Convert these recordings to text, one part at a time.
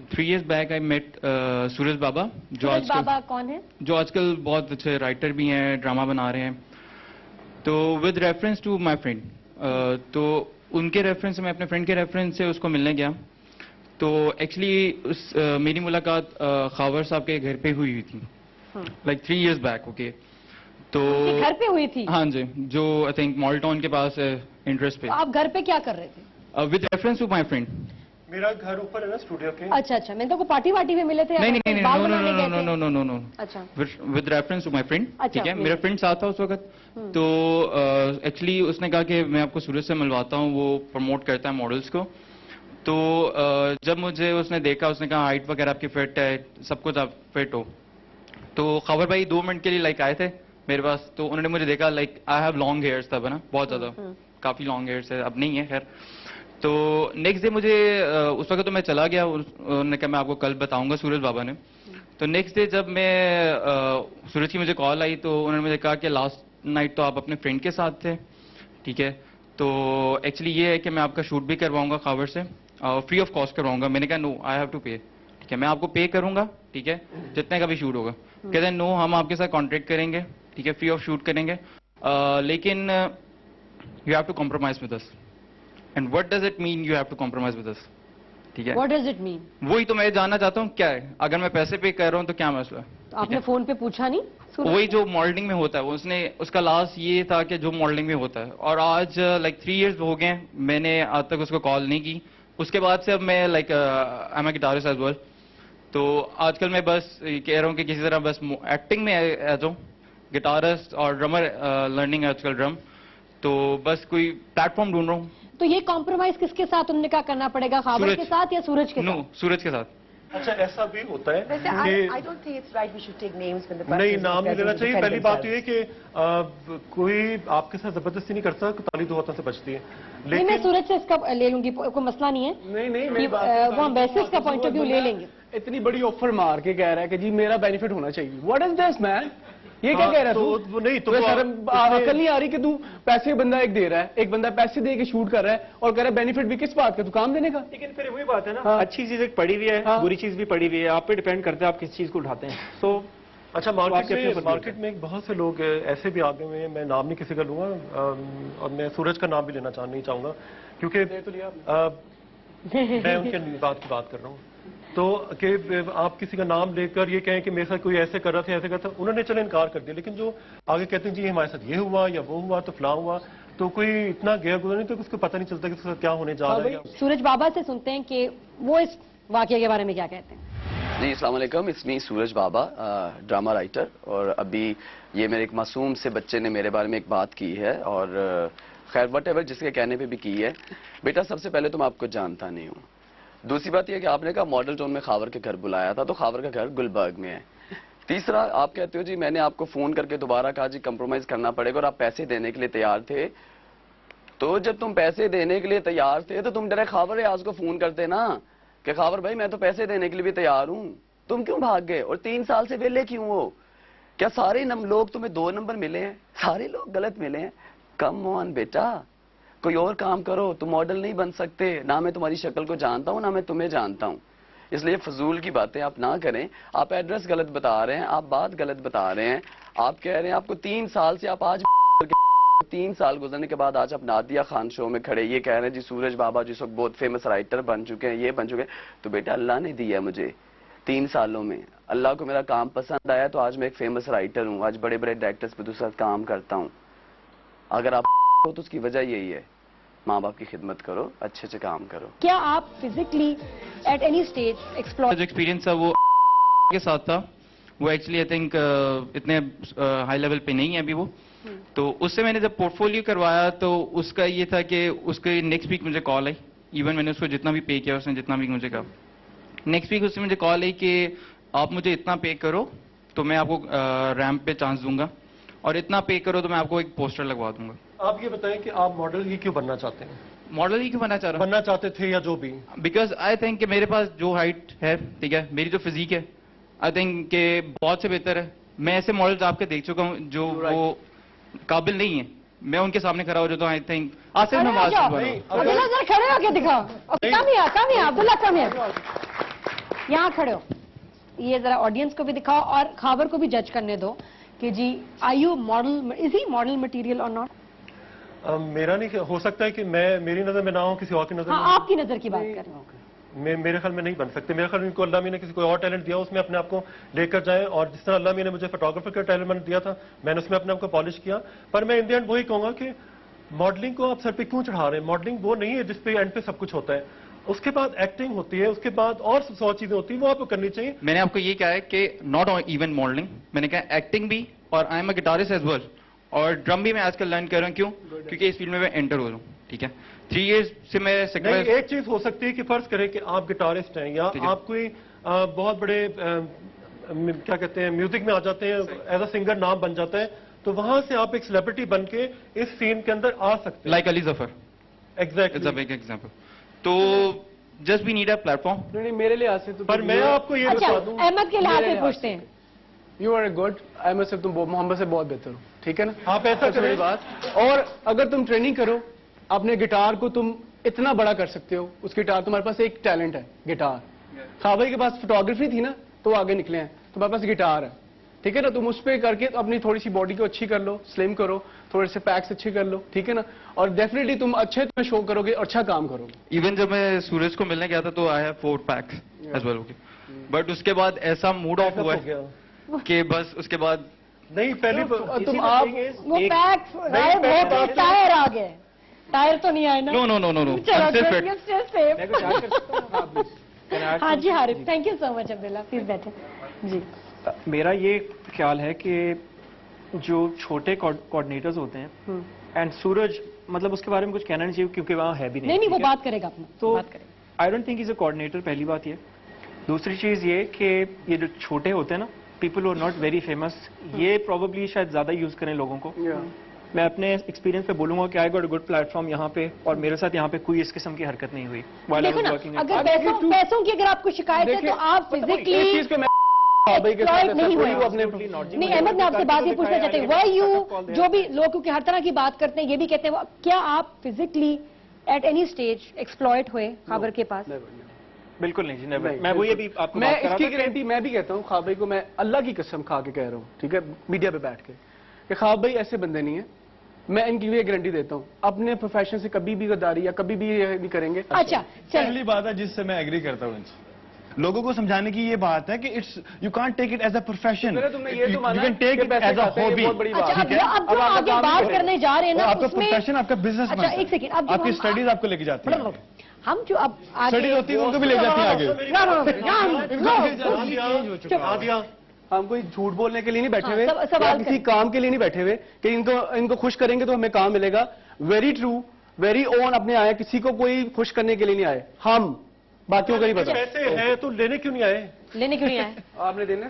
3 years back I met सूरज बाबा, सूरज बाबा कौन है? जो आजकल बहुत अच्छे राइटर भी हैं, ड्रामा बना रहे हैं. तो with reference to my friend, तो उनके रेफरेंस से, मैं अपने फ्रेंड के रेफरेंस से उसको मिलने गया. तो एक्चुअली मेरी मुलाकात खावर साहब के घर पे हुई थी, लाइक 3 years back. ओके, तो घर पे हुई थी? हाँ जी, जो आई थिंक मॉल टाउन के पास है, इंटरेस्ट पे. आप घर पे क्या कर रहे थे? With reference to my friend. मेरा घर ऊपर है ना स्टूडियो के. अच्छा, मैं तो को पार्टी वार्टी में मिले थे? नहीं, नो. अच्छा, with reference to my friend. ठीक है, मेरा फ्रेंड साथ था उस वक्त. तो एक्चुअली उसने कहा कि मैं आपको सूरज से मिलवाता हूँ, वो प्रमोट करता है मॉडल्स को. तो जब मुझे उसने देखा, उसने कहा हाइट वगैरह आपकी फिट है, सब कुछ आप फिट हो. तो खबर भाई 2 मिनट के लिए लाइक आए थे मेरे पास. तो उन्होंने मुझे देखा, like I have long hairs तब है ना, बहुत ज्यादा, काफी लॉन्ग हेयर्स है, अब नहीं है खैर. तो नेक्स्ट डे मुझे उस वक्त तो मैं चला गया, उन्होंने कहा मैं आपको कल बताऊंगा, सूरज बाबा ने. तो नेक्स्ट डे जब मैं सूरज की मुझे कॉल आई, तो उन्होंने मुझे कहा कि लास्ट नाइट तो आप अपने फ्रेंड के साथ थे. ठीक है, तो एक्चुअली ये है कि मैं आपका शूट भी करवाऊंगा खबर से, फ्री ऑफ कॉस्ट करवाऊंगा. मैंने कहा नो, आई हैव टू पे. ठीक है, मैं आपको पे करूंगा, ठीक है, जितने का भी शूट होगा. कहते हैं नो, हम आपके साथ कॉन्ट्रैक्ट करेंगे, ठीक है, फ्री ऑफ शूट करेंगे, लेकिन you have to compromise with us. And what does it mean you have to compromise with us? ठीक है, व्हाट डज इट मीन? वही तो मैं जानना चाहता हूँ, क्या है? अगर मैं पैसे पे कर रहा हूँ तो क्या मसला है? तो आपने फोन पे पूछा नहीं? वही जो मॉडलिंग में होता है, उसने, उसका लास्ट ये था कि जो मॉडलिंग में होता है. और आज लाइक 3 years हो गए, मैंने आज तक उसको कॉल नहीं की. उसके बाद से अब मैं like I am a guitarist as well. तो आजकल मैं बस कह रहा हूँ कि किसी तरह बस एक्टिंग में आ जाऊँ, गिटारिस्ट और ड्रमर लर्निंग है आजकल ड्रम. तो बस कोई प्लेटफॉर्म ढूंढ रहा हूँ. तो ये कॉम्प्रोमाइज किसके साथ उन्होंने क्या करना पड़ेगा, खावर के साथ या सूरज के साथ? नो, सूरज के साथ. अच्छा, ऐसा भी होता है वैसे I don't think it's right we should take names when the person नहीं, is नाम नहीं preparing लेना to चाहिए. defend पहली बात themselves. ये है कि कोई आपके साथ जबरदस्ती नहीं करता, ताली दो हाथों से बचती है. नहीं, मैं सूरज से इसका ले लूंगी, कोई मसला नहीं है. नहीं, वो हम वैसे इसका पॉइंट ऑफ व्यू ले लेंगे. इतनी बड़ी ऑफर मार के कह रहा है कि जी मेरा बेनिफिट होना चाहिए. What is this man? ये क्या कह रहा है तू? नहीं तो अकल नहीं आ रही कि तू पैसे बंदा एक दे रहा है, एक बंदा पैसे दे के शूट कर रहा है और कह रहा है बेनिफिट भी किस बात का, तू काम देने का. लेकिन फिर वही बात है ना, अच्छी चीज एक पड़ी हुई है, बुरी चीज भी पड़ी हुई है, आप पे डिपेंड करता है आप किस चीज को उठाते हैं. सो अच्छा, मार्केट में बहुत से लोग ऐसे भी आगे हुए हैं, मैं नाम नहीं किसी का लूंगा, और मैं सूरज का नाम भी लेना नहीं चाहूंगा, क्योंकि मैं उनके बात की बात कर रहा हूँ. तो कि आप किसी का नाम लेकर ये कहें कि मेरे साथ कोई ऐसे कर रहा था, ऐसे कर रहा था, उन्होंने चलो इनकार कर दिया, लेकिन जो आगे कहते हैं जी हमारे साथ ये हुआ या वो हुआ तो फलां हुआ, तो कोई इतना गया गुजरा नहीं, तो उसको पता नहीं चलता कि उसके साथ क्या होने जा रहा है. सूरज बाबा से सुनते हैं कि वो इस वाकये के बारे में क्या कहते हैं. जी, अस्सलाम वालेकुम, it's me Suraj Baba, drama writer. और अभी ये मेरे एक मासूम से बच्चे ने मेरे बारे में एक बात की है, और खैर वट एवर जिसके कहने पे भी की है. बेटा, सबसे पहले तो मैं आपको जानता नहीं हूँ. दूसरी बात यह कि आपने कहा मॉडल टाउन में खावर के घर बुलाया था, तो खावर का घर गुलबर्ग में है. तीसरा, आप कहते हो जी मैंने आपको फोन करके दोबारा कहा जी कंप्रोमाइज करना पड़ेगा और आप पैसे देने के लिए तैयार थे. तो जब तुम पैसे देने के लिए तैयार थे तो तुम डायरेक्ट खावर रियाज को फोन करते ना कि खावर भाई मैं तो पैसे देने के लिए भी तैयार हूँ. तुम क्यों भाग गए और 3 साल से वेले क्यों हो? क्या सारे लोग तुम्हें 2 नंबर मिले हैं? सारे लोग गलत मिले हैं? कम ऑन बेटा, कोई और काम करो. तुम मॉडल नहीं बन सकते. ना मैं तुम्हारी शक्ल को जानता हूं, ना मैं तुम्हें जानता हूं. इसलिए फजूल की बातें आप ना करें. आप एड्रेस गलत बता रहे हैं, आप बात गलत बता रहे हैं. आप कह रहे हैं आपको 3 साल से, आप आज 3 साल गुजरने के बाद आज आप नादिया खान शो में खड़े ये कह रहे हैं जी सूरज बाबा जिस वक्त बहुत फेमस राइटर बन चुके हैं, ये बन चुके हैं. तो बेटा अल्लाह ने दिया मुझे 3 सालों में, अल्लाह को मेरा काम पसंद आया तो आज मैं एक फेमस राइटर हूँ. आज बड़े बड़े डायरेक्टर्स पे दूसरा काम करता हूँ. अगर आप तो उसकी वजह यही है, माँ बाप की खिदमत करो, अच्छे से काम करो. क्या आप physically at any stage explore? जो एक्सपीरियंस था वो के साथ था, वो एक्चुअली आई थिंक इतने हाई लेवल पे नहीं है अभी वो. तो उससे मैंने जब पोर्टफोलियो करवाया तो उसका ये था कि उसके नेक्स्ट वीक मुझे कॉल आई. इवन मैंने उसको जितना भी पे किया, उसने जितना भी मुझे कहा, नेक्स्ट वीक उससे मुझे कॉल आई कि आप मुझे इतना पे करो तो मैं आपको रैंप पे चांस दूंगा, और इतना पे करो तो मैं आपको एक पोस्टर लगवा दूंगा. आप ये बताएं कि आप मॉडल ही क्यों बनना चाहते हैं? मॉडल ही क्यों बनना चाहते थे या जो भी? बिकॉज आई थिंक कि मेरे पास जो हाइट है, ठीक है, मेरी जो फिजिक है, आई थिंक कि बहुत से बेहतर है. मैं ऐसे मॉडल्स आपके देख चुका हूँ जो वो काबिल नहीं है. मैं उनके सामने खड़ा हो जाता हूँ. आई थिंक आसिफ नवाज खड़े होके दिखाओ. Abdullah come here, Abdullah come here. यहाँ खड़े हो, ये जरा ऑडियंस को भी दिखाओ और खाबर को भी जज करने दो कि जी are you model, is he model material और नॉट? मेरा नहीं, हो सकता है कि मेरी नजर में ना हो, किसी और की नजर हाँ, में। आपकी नजर की बात करें। मेरे ख्याल में नहीं बन सकते। मेरे ख्याल में इनको अल्लाह ने किसी कोई और टैलेंट दिया, उसमें अपने आप को लेकर जाए, और जिस तरह अल्लाह ने मुझे फोटोग्राफर का टैलेंट दिया था, मैंने उसमें अपने आप को पॉलिश किया। पर मैं इन द एंड वही कहूंगा कि मॉडलिंग को आप सर पे क्यों चढ़ा रहे हैं? मॉडलिंग वो नहीं है जिसपे एंड पे सब कुछ होता है, उसके बाद एक्टिंग होती है, उसके बाद और 100 चीजें होती है, वो आपको करनी चाहिए। मैंने आपको ये कहा है कि नॉट इवन मॉडलिंग, मैंने कहा एक्टिंग भी, और I am a guitarist as well, और ड्रम भी मैं आजकल लर्न कर रहा हूँ। क्यों? क्योंकि इस फील्ड में मैं एंटर हो रहा हूँ। ठीक है, 3 इयर्स से मैं नहीं, एक चीज हो सकती है कि फर्ज करें कि आप गिटारिस्ट हैं या आप कोई बहुत बड़े क्या कहते हैं म्यूजिक में आ जाते हैं, एज अ सिंगर नाम बन जाता है, तो वहां से आप एक सेलिब्रिटी बन के इस सीन के अंदर आ सकते हैं। Like Ali Zafar, exactly, it's a big example. तो just we need a platform. नहीं, मेरे लिहाज से तो पर मैं आपको ये अच्छा, बता दूं, अहमद के लिहाज से पूछते हैं। You are a good, Ahmed से तुम मोहम्मद से बहुत बेहतर हो, ठीक है ना? आप ऐसा सबसे बड़ी करें। बात। और अगर तुम ट्रेनिंग करो, अपने गिटार को तुम इतना बड़ा कर सकते हो। उस गिटार, तुम्हारे पास एक टैलेंट है गिटार। खाबाई के पास फोटोग्राफी थी ना, तो वो आगे निकले हैं। तुम्हारे पास गिटार है, ठीक है ना? तुम उस पर करके अपनी थोड़ी सी बॉडी को अच्छी कर लो, स्लिम करो, थोड़े से पैक्स अच्छे कर लो, ठीक है ना? और डेफिनेटली तुम अच्छे तुम्हें शो करोगे और अच्छा काम करोगे। इवन जब मैं सूरज को मिलने गया था तो I have 4 packs as well, okay. But उसके बाद ऐसा मूड ऑफ हुआ है कि बस उसके बाद नहीं, पहले तुम आप वो पैक गायब हो तो टायर आ गए। टायर तो नहीं आए ना? No no no no no, चलो, मैं कुछ ऐड कर सकता हूँ? हाँ, please. Can I add हाँ जी something? Haris, thank you so much Abdullah, please बैठे जी। मेरा ये ख्याल है कि जो छोटे कोऑर्डिनेटर्स होते हैं, एंड सूरज, मतलब उसके बारे में कुछ कहना नहीं चाहिए क्योंकि वहाँ है भी नहीं। नहीं, वो ठीक है? बात करेगा अपना, तो बात करेगा। I don't think is a coordinator, पहली बात ये। दूसरी चीज ये कि ये जो छोटे होते हैं ना, people who are not very famous, ये प्रोबेबली शायद ज्यादा यूज करें लोगों को। मैं अपने एक्सपीरियंस पे बोलूंगा कि I got a good platform यहाँ पे, और मेरे साथ यहाँ पे कोई इस किस्म की हरकत नहीं हुई। While I देखो was ना, working at- अगर पैसों की अगर आपको शिकायत है तो आप इस फिजिकली चीज पे मैं खाबाई के साथ नहीं हुए। वो अपने नहीं, अहमद मैं आपसे बात ये पूछना चाहते हैं, वाई यू, जो भी लोग क्योंकि हर तरह की बात करते हैं, ये भी कहते हैं, क्या आप physically at any stage exploit हुए खाबर के पास? बिल्कुल नहीं जी, never। मैं वो ये भी आपको मैं बात कर रहा इसकी था कि- गारंटी मैं भी कहता हूँ खाबाई को, मैं अल्लाह की कसम खा के कह रहा हूँ, ठीक है, मीडिया पे बैठ के, कि खाबाई ऐसे बंदे नहीं है। मैं इनकी भी गारंटी देता हूँ, अपने प्रोफेशन से कभी भी गद्दारी या कभी भी ये नहीं करेंगे। अच्छा चलो, पहली बात है जिससे मैं एग्री करता हूँ इनसे, लोगों को समझाने की ये बात है कि it's you can't take it as a profession, तुमने ये तो माना यू कैन टेक कि इट पैसे एज अ खाते हैं, ये हॉबी। बहुत बड़ी बात अच्छा है। अब जो आगे बात करने जा रहे हैं ना आपका उसमें, प्रोफेशन, आपका बिजनेस अच्छा एक सेकंड, अब आपकी स्टडीज आपको लेके जाती है, हम जो अब स्टडीज होती है उनको भी ले जाती है आगे। आदिया, हम कोई झूठ बोलने के लिए नहीं बैठे हाँ, हुए, सवाल या किसी करें। काम के लिए नहीं बैठे हुए कि इनको खुश करेंगे तो हमें काम मिलेगा। वेरी ट्रू, वेरी ओन अपने आए, किसी को कोई खुश करने के लिए नहीं आए, हम बाकियों का नहीं पता। पैसे हैं तो लेने क्यों नहीं आए? लेने क्यों नहीं आए? आपने देने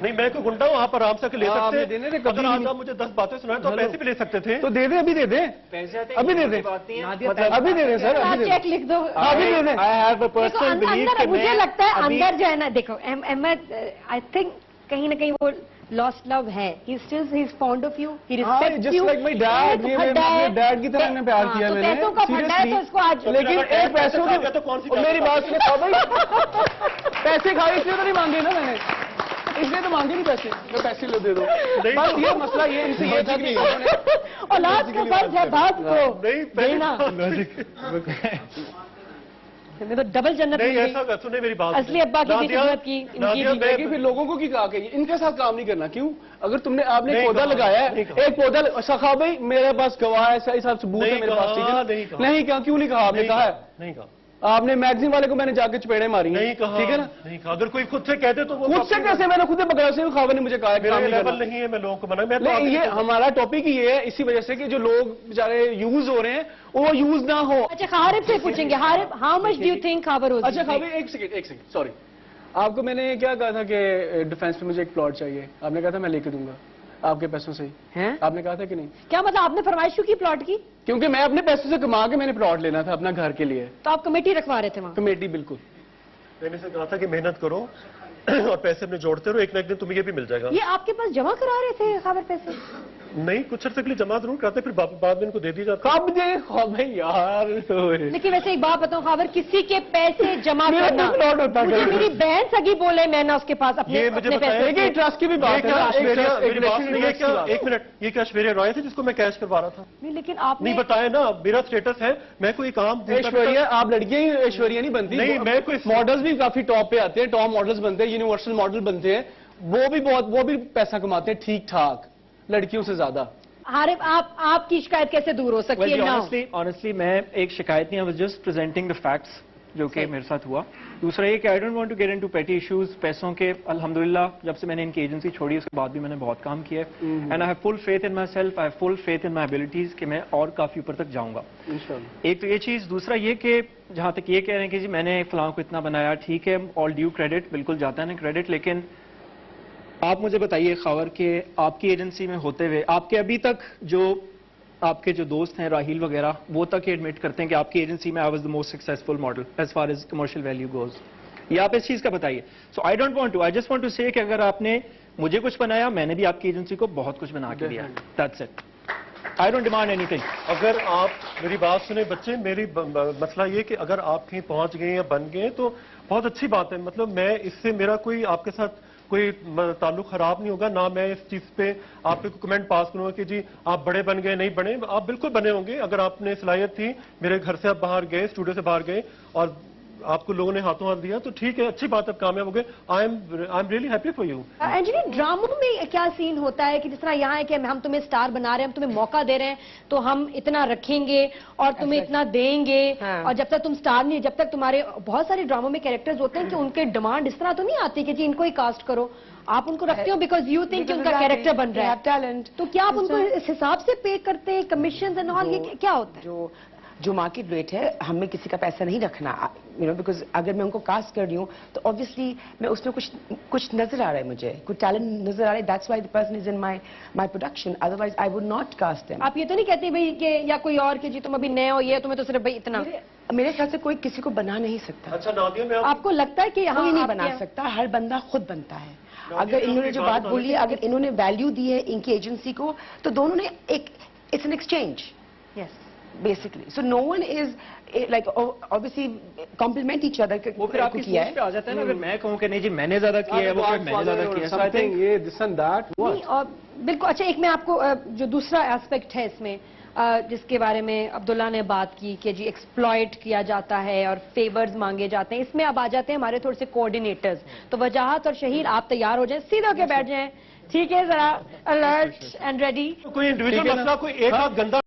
नहीं, मैं कोई गुंडा हूँ, आप आराम से ले हाँ, सकते आपने देने थे, हैं। कभी अगर आज नहीं। आप मुझे 10 बातें सुनाए तो आप पैसे भी ले सकते थे। तो दे दे, अभी दे दे, पैसे आते अभी दे दे, मतलब अभी दे दे सर, आप अभी दे चेक दे। लिख दो। अभी दे दे। आई हैव अ देखो, पर्सनल बिलीव अंदर कि मुझे लगता है अभी- अंदर जो है ना, देखो अहमद, आई थिंक कहीं ना कहीं वो लॉस्ट लव है। He still he is fond of you, he respects just you. Like my dad, मेरे डैड की तरह मैंने प्यार किया तो मैंने, पैसों का फंडा है तो इसको आज, लेकिन एक पैसों खा गया तो कौन सी की, मेरी बात सुने खाबाई, पैसे खाए इसलिए तो नहीं मांगे ना मैंने, इसलिए तो मांगे नहीं पैसे, मैं पैसे लो दे दो। बस ये मसला ये इनसे ये था कि औलाद का फर्ज है बाप को नहीं, देना। हमें तो डबल जन्नत नहीं, मिल गई। ऐसा कर, सुने मेरी बात। असली अब्बा की भी नादिया, खिदमत की, इनकी नादिया, भी। लेकिन फिर लोगों को क्या कहिए, इनके साथ काम नहीं करना। क्यों? अगर तुमने आपने नहीं पौधा कहा, लगाया है, नहीं कहा। एक पौधा सखा भाई, मेरे पास गवाह है, सही साहब सबूत है नहीं मेरे पास, ठीक है कहा, ना? नहीं कहा। नहीं कहा, क्यों नहीं कहा? आपने कहा है, नहीं कहा, आपने मैगजीन वाले को मैंने जाके चपेड़े मारी हैं, नहीं कहा, ठीक है ना? नहीं कहा। अगर कोई खुद से कहते तो वो खुद से कैसे? मैंने खुद ही पकड़ा, उसे खावा ने मुझे कहा है कि मेरा काम नहीं लेवल करना। नहीं है, मैं लोगों को मना, मैं तो नहीं, आगे ये नहीं हमारा टॉपिक ही ये है, इसी वजह से कि जो लोग बेचारे यूज हो रहे हैं वो यूज ना हो। अच्छा खारिफ से पूछेंगे, हारिफ how much do you think खाबर होगी? अच्छा खाबी, एक सेकंड, सॉरी, आपको मैंने क्या कहा था कि डिफेंस में मुझे एक प्लॉट चाहिए, आपने कहा था मैं लेके दूंगा आपके पैसों से ही, हैं? आपने कहा था कि नहीं? क्या मतलब आपने फरमाइश क्यों की प्लॉट की? क्योंकि मैं अपने पैसों से कमा के मैंने प्लॉट लेना था अपना घर के लिए, तो आप कमेटी रखवा रहे थे वहाँ? कमेटी बिल्कुल। मैंने से कहा था कि मेहनत करो और पैसे अपने जोड़ते रहो, एक ना एक दिन तुम्हें ये भी मिल जाएगा। ये आपके पास जमा करा रहे थे खाबर पैसे? नहीं, कुछ अर्से के लिए जमा जरूर कराते, फिर बाद में इनको दे दी जाती है। कब दे भाई यार। लेकिन वैसे एक बात बताऊं खावर, किसी के पैसे जमा करना, फ्लॉट होता है मुझे मेरी बहन सगी बोले मैं ना उसके पास अपने ये मुझे अपने बताया पैसे कि ट्रस्ट की भी बात है ना, एक मिनट, ये क्या ऐश्वर्या रॉय थे जिसको मैं कैश करवा रहा था? नहीं, लेकिन आपने नहीं बताया ना, मेरा स्टेटस है, मैं कोई काम ऐश्वर्या, आप लड़कियां ही ऐश्वर्या नहीं बनती। नहीं, मैं कोई मॉडल्स भी काफी टॉप पे आते हैं, टॉप मॉडल्स बनते हैं, यूनिवर्सल मॉडल बनते हैं, वो भी पैसा कमाते हैं ठीक ठाक लड़कियों से ज्यादा। आरिफ, आपकी शिकायत कैसे दूर हो सकती है? ऑनेस्टली मैं एक शिकायत नहीं, I was just presenting the facts जो कि मेरे साथ हुआ। दूसरा ये कि I don't want to get into petty issues. पैसों के अल्हम्दुलिल्लाह जब से मैंने इनकी एजेंसी छोड़ी उसके बाद भी मैंने बहुत काम किया है, and I have full faith in my self, I have full faith in my abilities कि मैं और काफी ऊपर तक जाऊंगा। एक तो ये चीज, दूसरा ये कि जहां तक ये कह रहे हैं कि जी मैंने फलां को इतना बनाया, ठीक है, ऑल ड्यू क्रेडिट, बिल्कुल जाता है ना क्रेडिट, लेकिन आप मुझे बताइए खावर के आपकी एजेंसी में होते हुए आपके अभी तक जो आपके जो दोस्त हैं राहिल वगैरह, वो तक एडमिट करते हैं कि आपकी एजेंसी में I was the most successful model as far as commercial value goes. ये आप इस चीज का बताइए। So I don't want to, I just want to say कि अगर आपने मुझे कुछ बनाया, मैंने भी आपकी एजेंसी को बहुत कुछ बना के दिया। That's it, I don't demand anything. अगर आप मेरी बात सुने बच्चे, मेरी मसला ये कि अगर आप कहीं पहुंच गए या बन गए तो बहुत अच्छी बात है। मतलब मैं इससे, मेरा कोई आपके साथ कोई ताल्लुक खराब नहीं होगा, ना मैं इस चीज पे आप पे कमेंट पास करूंगा कि जी आप बड़े बन गए, नहीं बने। आप बिल्कुल बने होंगे, अगर आपने सलाहियत थी, मेरे घर से आप बाहर गए, स्टूडियो से बाहर गए और आपको लोगों ने हाथों हाथ दिया, तो ठीक है, अच्छी बात है, कामयाब हो गए। I am really happy for you. Anjali, ड्रामों में क्या सीन होता है कि जिस तरह यहाँ है कि हम तुम्हें स्टार बना रहे हैं, हम तुम्हें मौका दे रहे हैं, तो हम इतना रखेंगे और तुम्हें इतना देंगे, और जब तक तुम स्टार नहीं, जब तक तुम्हारे बहुत सारे ड्रामों में कैरेक्टर्स होते हैं कि उनके डिमांड इस तरह तो नहीं आती कि जी इनको ही कास्ट करो, आप उनको रखते हो बिकॉज यू थिंक कि उनका कैरेक्टर बन रहा है, टैलेंट, तो क्या आप उनको इस हिसाब से पे करते हैं, कमीशन एंड ऑल, ये क्या होता है? जो मार्केट रेट है, हमें किसी का पैसा नहीं रखना, बिकॉज अगर मैं उनको कास्ट कर रही हूँ तो ऑब्वियसली मैं उसमें कुछ नजर आ रहा है, मुझे कुछ टैलेंट नजर आ रहा है, that's why the person is in my production, otherwise I would not cast them. आप ये तो नहीं कहते भाई कि या कोई और कि जी तुम अभी नए हो, ये तुम्हें तो सिर्फ भाई इतना, मेरे ख्याल से कोई किसी को बना नहीं सकता। अच्छा नादिया, मैं आपको लगता है कि यहाँ कोई नहीं बना सकता, हर बंदा खुद बनता है। अगर इन्होंने जो बात बोली है, अगर इन्होंने वैल्यू दी है इनकी एजेंसी को, तो दोनों ने एक, it's an exchange basically, so no one is like obviously compliment each other. वो फिर आपकी सोच पे आ जाता है ना, अगर मैं कहूँ कि नहीं जी मैंने ज्यादा किया है, वो मैंने ज्यादा किया है, so I think ये दिस एंड दैट नहीं, और बिल्कुल। अच्छा, एक मैं आपको जो दूसरा एस्पेक्ट है इसमें, जिसके बारे में अब्दुल्ला ने बात की कि जी एक्सप्लॉइट किया जाता है और फेवर्स मांगे जाते हैं, इसमें अब आ जाते हैं हमारे थोड़े से कोऑर्डिनेटर्स। तो वजाहत और शहीद, आप तैयार हो जाएं, सीधा होकर बैठ जाएं, ठीक है, जरा अलर्ट एंड रेडी। कोई इंडिविजुअल मसला, कोई एक आध गंदा